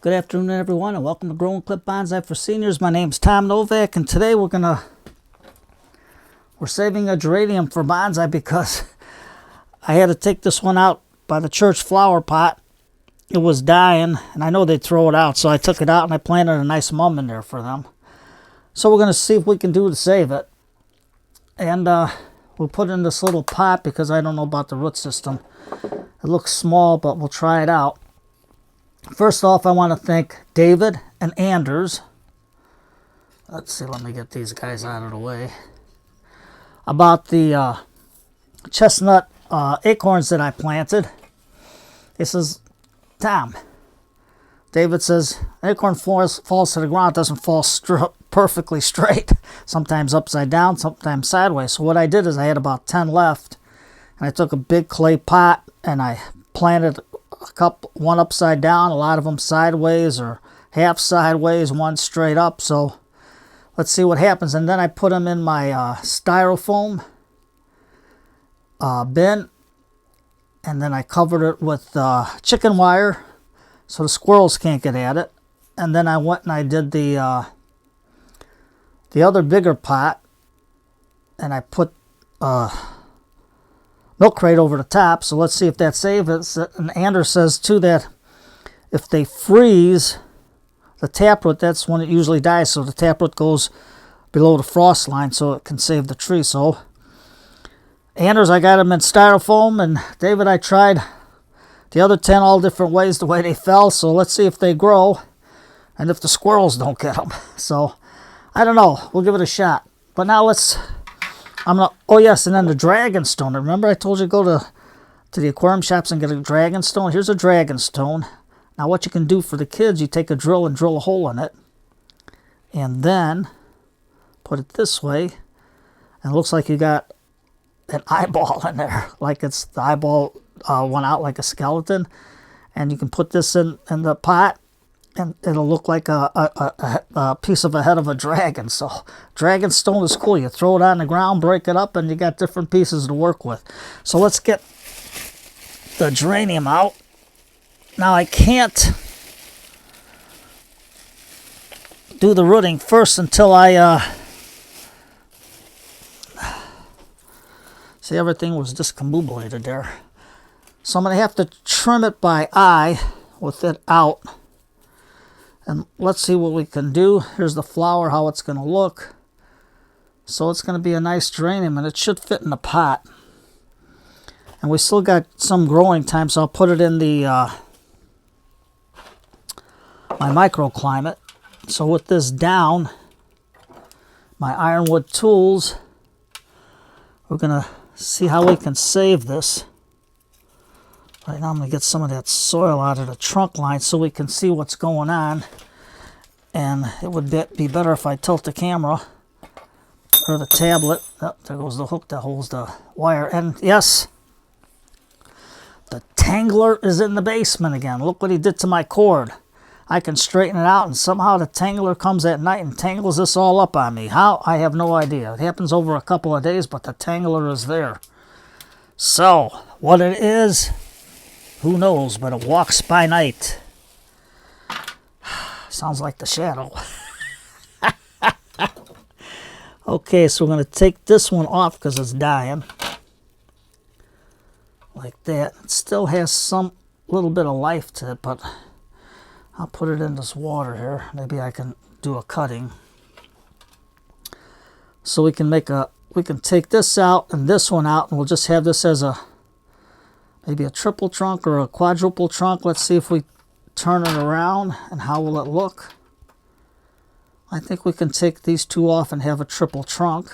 Good afternoon, everyone, and welcome to Growing Clip Bonsai for Seniors. My name's Tom Novak, and today we're saving a geranium for bonsai because I had to take this one out by the church flower pot. It was dying, and I know they'd throw it out, so I took it out and I planted a nice mum in there for them. So we're going to see if we can do to save it. And we'll put it in this little pot because I don't know about the root system. It looks small, but we'll try it out. First off, I want to thank David and Anders. Let's see, let me get these guys out of the way. About the chestnut acorns that I planted. He says, Tom, David says, acorn falls to the ground, doesn't fall perfectly straight. Sometimes upside down, sometimes sideways. So what I did is I had about 10 left. And I took a big clay pot and I planted one upside down, a lot of them sideways or half sideways, one straight up. So let's see what happens. And then I put them in my styrofoam bin, and then I covered it with chicken wire so the squirrels can't get at it. And then I went and I did the other bigger pot, and I put milk crate over the top. So let's see if that saves it. And Anders says too that if they freeze the taproot, that's when it usually dies. So the taproot goes below the frost line so it can save the tree. So Anders, I got them in styrofoam, and David, I tried the other 10 all different ways the way they fell. So let's see if they grow and if the squirrels don't get them. So I don't know. We'll give it a shot. But now oh yes, and then the dragon stone. Remember I told you to go to the aquarium shops and get a dragon stone? Here's a dragon stone. Now what you can do for the kids, you take a drill and drill a hole in it. And then put it this way. And it looks like you got an eyeball in there. Like the eyeball went out like a skeleton. And you can put this in the pot, and it'll look like a piece of a head of a dragon. So dragon stone is cool. You throw it on the ground, break it up, and you got different pieces to work with. So let's get the geranium out. Now I can't do the rooting first until I see, everything was discombobulated there. So I'm going to have to trim it by eye with it out. And let's see what we can do. Here's the flower, how it's going to look. So it's going to be a nice geranium, and it should fit in the pot. And we still got some growing time, so I'll put it in the my microclimate. So with this down, my ironwood tools, we're going to see how we can save this. Right now I'm going to get some of that soil out of the trunk line so we can see what's going on. And it would be better if I tilt the camera or the tablet. Oh, there goes the hook that holds the wire. And yes, the tangler is in the basement again. Look what he did to my cord. I can straighten it out, and somehow the tangler comes at night and tangles this all up on me. How? I have no idea. It happens over a couple of days, but the tangler is there. So, what it is, who knows, but it walks by night. Sounds like the shadow. Okay, so we're going to take this one off because it's dying. Like that. It still has some little bit of life to it, but I'll put it in this water here. Maybe I can do a cutting. So we can take this out and this one out, and we'll just have this as maybe a triple trunk or a quadruple trunk. Let's see if we turn it around and how will it look. I think we can take these two off and have a triple trunk.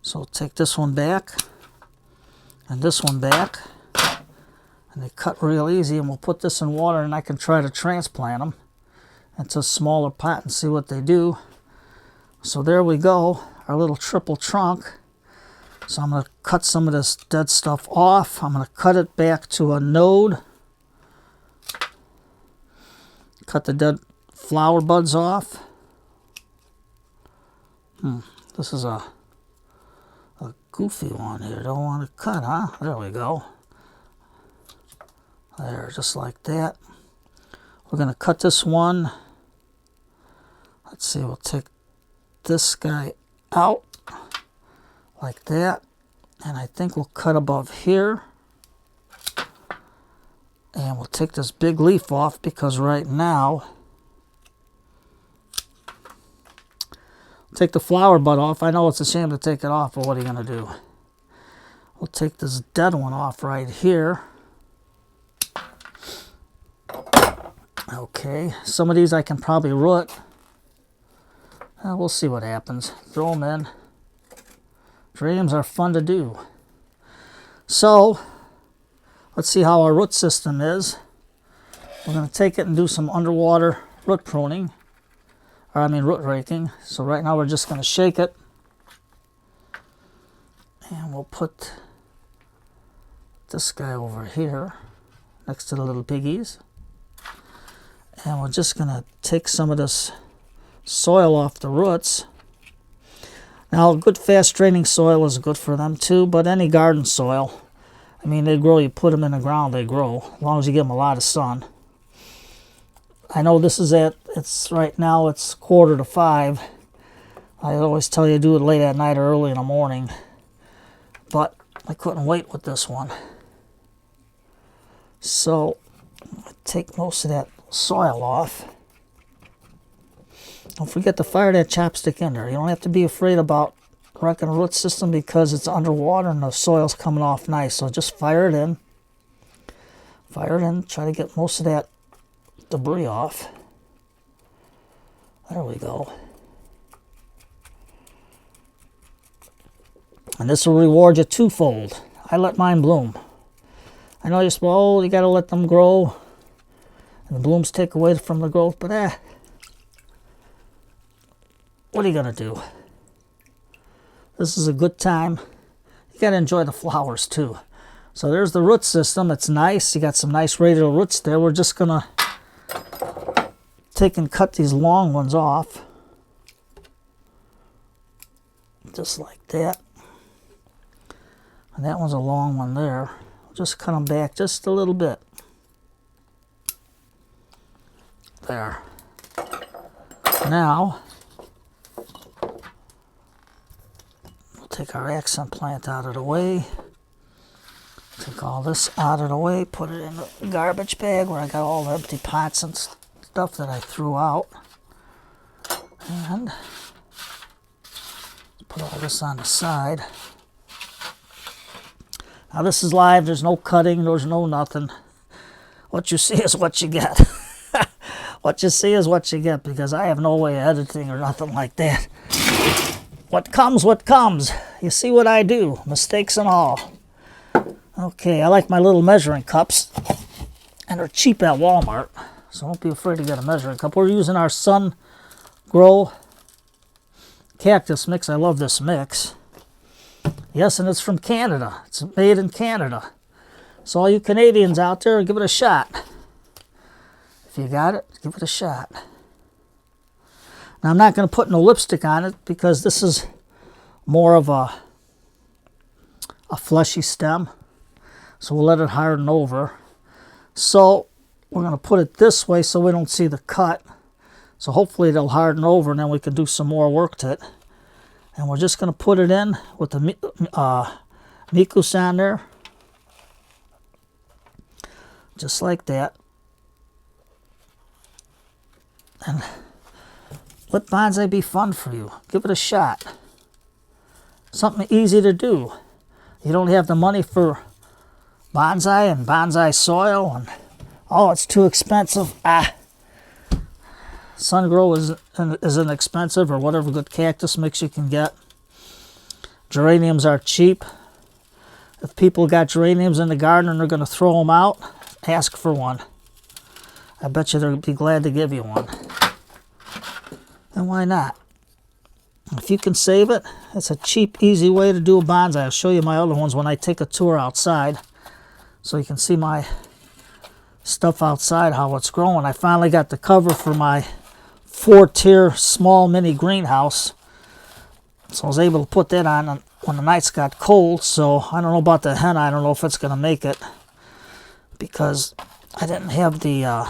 So we'll take this one back and this one back, and they cut real easy, and we'll put this in water, and I can try to transplant them into a smaller pot and see what they do. So there we go, our little triple trunk. So I'm going to cut some of this dead stuff off. I'm going to cut it back to a node. Cut the dead flower buds off. This is a goofy one here. Don't want to cut, huh? There we go. There, just like that. We're going to cut this one. Let's see, we'll take this guy out like that. And I think we'll cut above here. And we'll take this big leaf off because right now, take the flower bud off. I know it's a shame to take it off, but what are you going to do? We'll take this dead one off right here. Okay, some of these I can probably root. We'll see what happens. Throw them in. Geraniums are fun to do. So, let's see how our root system is. We're going to take it and do some underwater root pruning. Or I mean root raking. So right now we're just going to shake it. And we'll put this guy over here next to the little piggies. And we're just going to take some of this soil off the roots. Now, good fast draining soil is good for them too, but any garden soil, I mean, they grow. You put them in the ground, they grow, as long as you give them a lot of sun. I know this is right now it's 4:45. I always tell you to do it late at night or early in the morning, but I couldn't wait with this one. So, I take most of that soil off. Don't forget to fire that chopstick in there. You don't have to be afraid about wrecking a root system because it's underwater and the soil's coming off nice. So just fire it in. Fire it in. Try to get most of that debris off. There we go. And this will reward you twofold. I let mine bloom. I know you're supposed, oh, you got to let them grow. And the blooms take away from the growth, but what are you going to do? This is a good time. You got to enjoy the flowers too. So there's the root system. It's nice. You got some nice radial roots there. We're just going to take and cut these long ones off. Just like that. And that one's a long one there. Just cut them back just a little bit. There. Now, we'll take our accent plant out of the way. Take all this out of the way, put it in the garbage bag where I got all the empty pots and stuff that I threw out. And put all this on the side. Now this is live, there's no cutting, there's no nothing. What you see is what you get. What you see is what you get, because I have no way of editing or nothing like that. What comes, what comes. You see what I do, mistakes and all. Okay, I like my little measuring cups, and they're cheap at Walmart, so don't be afraid to get a measuring cup. We're using our Sun Grow cactus mix. I love this mix. Yes, and it's from Canada. It's made in Canada. So all you Canadians out there, give it a shot. If you got it, give it a shot. Now I'm not going to put no lipstick on it because this is more of a fleshy stem. So we'll let it harden over. So we're going to put it this way so we don't see the cut. So hopefully it'll harden over and then we can do some more work to it. And we're just going to put it in with the mikus on there. Just like that. And let bonsai be fun for you. Give it a shot. Something easy to do. You don't have the money for bonsai and bonsai soil. And oh, it's too expensive. Sun Grow is inexpensive, or whatever good cactus mix you can get. Geraniums are cheap. If people got geraniums in the garden and they're going to throw them out, ask for one. I bet you they'll be glad to give you one. And why not? If you can save it, it's a cheap, easy way to do a bonsai. I'll show you my other ones when I take a tour outside, so you can see my stuff outside, how it's growing. I finally got the cover for my 4-tier small mini greenhouse, so I was able to put that on when the nights got cold. So I don't know about the hen. I don't know if it's going to make it because I didn't have the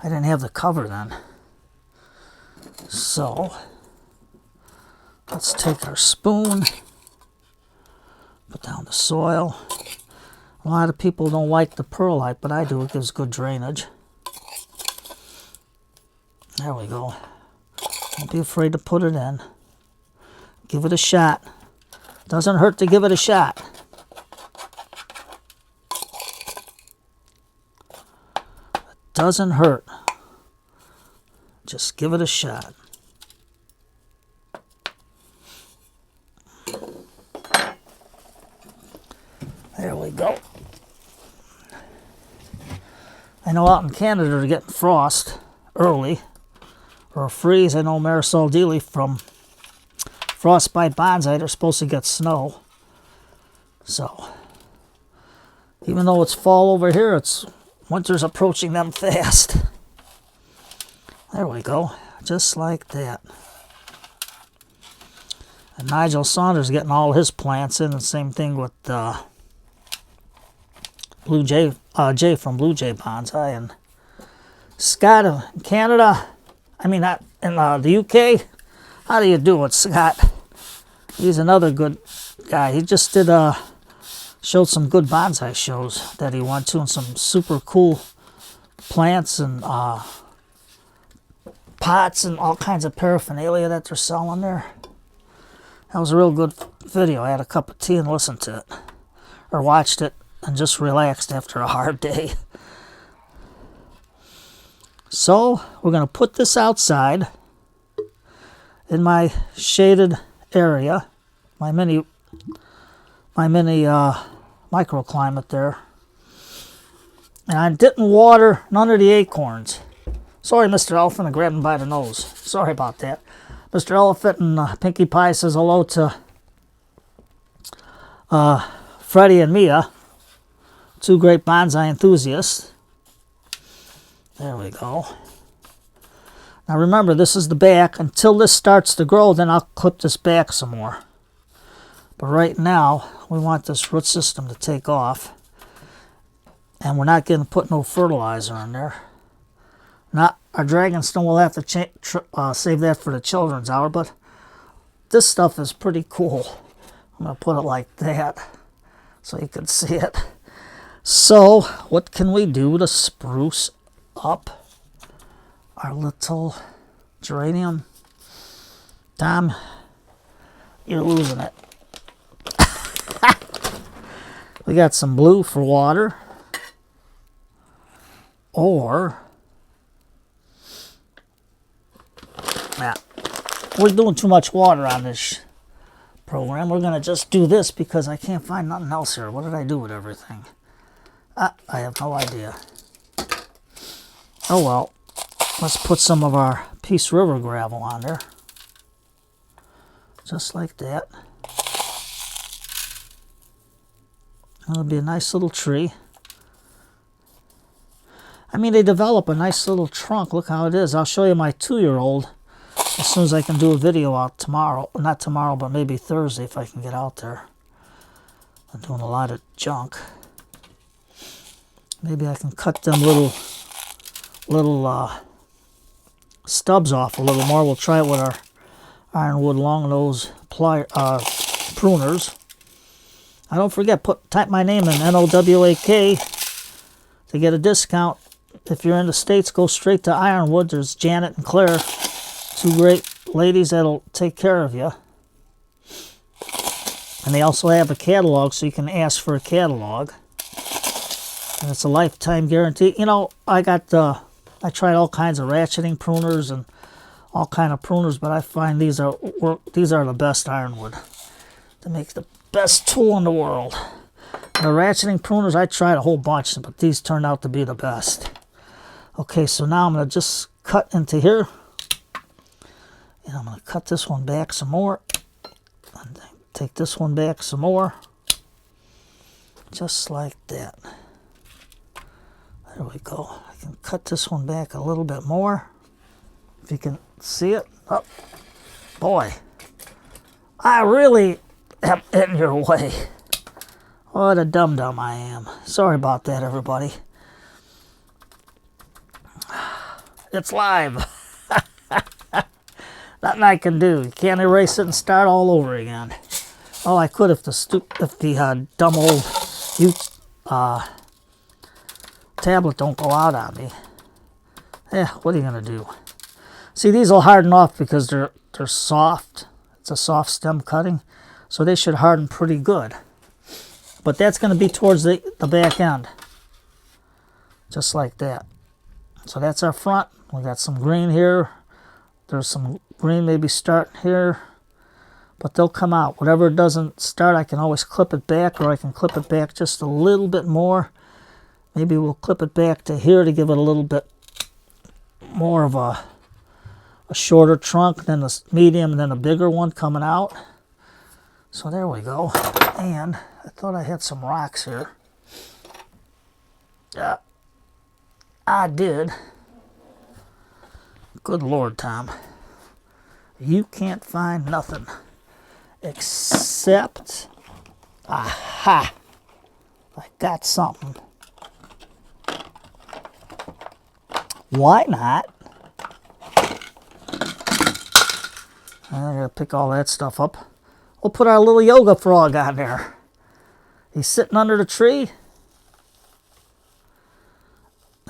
didn't have the cover then. So let's take our spoon, put down the soil. A lot of people don't like the perlite, but I do. It gives good drainage. There we go. Don't be afraid to put it in. Give it a shot. Doesn't hurt to give it a shot. It doesn't hurt. Just give it a shot. There we go. I know out in Canada they're getting frost early, or a freeze. I know Marisol Dealey from Frostbite Bonsai, they're supposed to get snow. So, even though it's fall over here, it's winter's approaching them fast. There we go, just like that. And Nigel Saunders getting all his plants in, and same thing with Jay from Blue Jay Bonsai, and Scott in Canada, I mean not in the UK. How do you do it, Scott? He's another good guy. He just did showed some good bonsai shows that he went to, and some super cool plants and pots and all kinds of paraphernalia that they're selling there. That was a real good video. I had a cup of tea and listened to it, or watched it, and just relaxed after a hard day. So we're going to put this outside in my shaded area, my mini microclimate there. And I didn't water none of the acorns. Sorry, Mr. Elephant, I grabbed him by the nose. Sorry about that. Mr. Elephant and Pinkie Pie says hello to Freddie and Mia, two great bonsai enthusiasts. There we go. Now remember, this is the back. Until this starts to grow, then I'll clip this back some more. But right now, we want this root system to take off. And we're not going to put no fertilizer in there. Not our dragonstone, we'll have to save that for the children's hour, but this stuff is pretty cool. I'm going to put it like that so you can see it. So, what can we do to spruce up our little geranium? Tom, you're losing it. We got some blue for water. Or, yeah, we're doing too much water on this program. We're going to just do this because I can't find nothing else here. What did I do with everything? I have no idea. Oh well, let's put some of our Peace River gravel on there. Just like that. It'll be a nice little tree. I mean, they develop a nice little trunk. Look how it is. I'll show you my 2-year-old as soon as I can do a video out tomorrow. Not tomorrow, but maybe Thursday if I can get out there. I'm doing a lot of junk. Maybe I can cut them little stubs off a little more. We'll try it with our ironwood long nose pruners. Don't forget, type my name in, NOWAK, to get a discount. If you're in the States, go straight to Ironwood. There's Janet and Claire, two great ladies that'll take care of you. And they also have a catalog, so you can ask for a catalog. And it's a lifetime guarantee. You know, I tried all kinds of ratcheting pruners and all kind of pruners, but I find these are the best ironwood. They make the best tool in the world. The ratcheting pruners, I tried a whole bunch, but these turned out to be the best. Okay, so now I'm going to just cut into here. And I'm going to cut this one back some more. And take this one back some more. Just like that. There we go. I can cut this one back a little bit more. If you can see it. Oh, boy. I really am in your way. What a dum-dum I am. Sorry about that, everybody. It's live. Nothing I can do. You can't erase it and start all over again. Oh, I could if the dumb old tablet don't go out on me. Yeah, what are you gonna do? See, these will harden off because they're soft. It's a soft stem cutting, so they should harden pretty good. But that's gonna be towards the back end, just like that. So that's our front. We got some green here. There's some green maybe starting here, but they'll come out. Whatever doesn't start, I can always clip it back, or I can clip it back just a little bit more. Maybe we'll clip it back to here to give it a little bit more of a shorter trunk, then a medium, and then a bigger one coming out. So there we go. And I thought I had some rocks here. Yeah, I did. Good Lord, Tom. You can't find nothing except, aha, I got something. Why not? I gotta pick all that stuff up. We'll put our little yoga frog on there. He's sitting under the tree,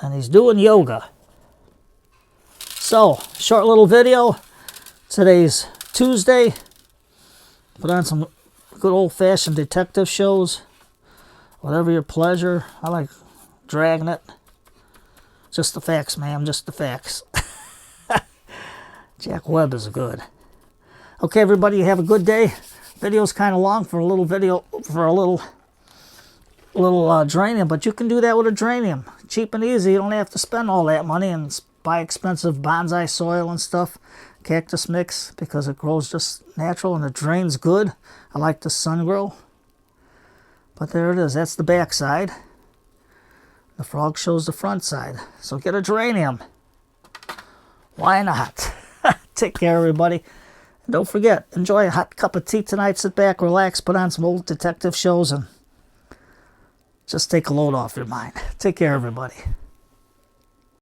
and he's doing yoga. So, short little video. Today's Tuesday. Put on some good old-fashioned detective shows. Whatever your pleasure. I like dragging it. Just the facts, ma'am. Just the facts. Jack Webb is good. Okay, everybody, have a good day. Video's kind of long for a little video, for a little geranium, but you can do that with a geranium. Cheap and easy. You don't have to spend all that money and buy expensive bonsai soil and stuff, cactus mix, because it grows just natural and it drains good. I like the sun grow. But there it is. That's the back side. The frog shows the front side. So get a geranium. Why not? Take care, everybody. And don't forget, enjoy a hot cup of tea tonight. Sit back, relax, put on some old detective shows, and just take a load off your mind. Take care, everybody.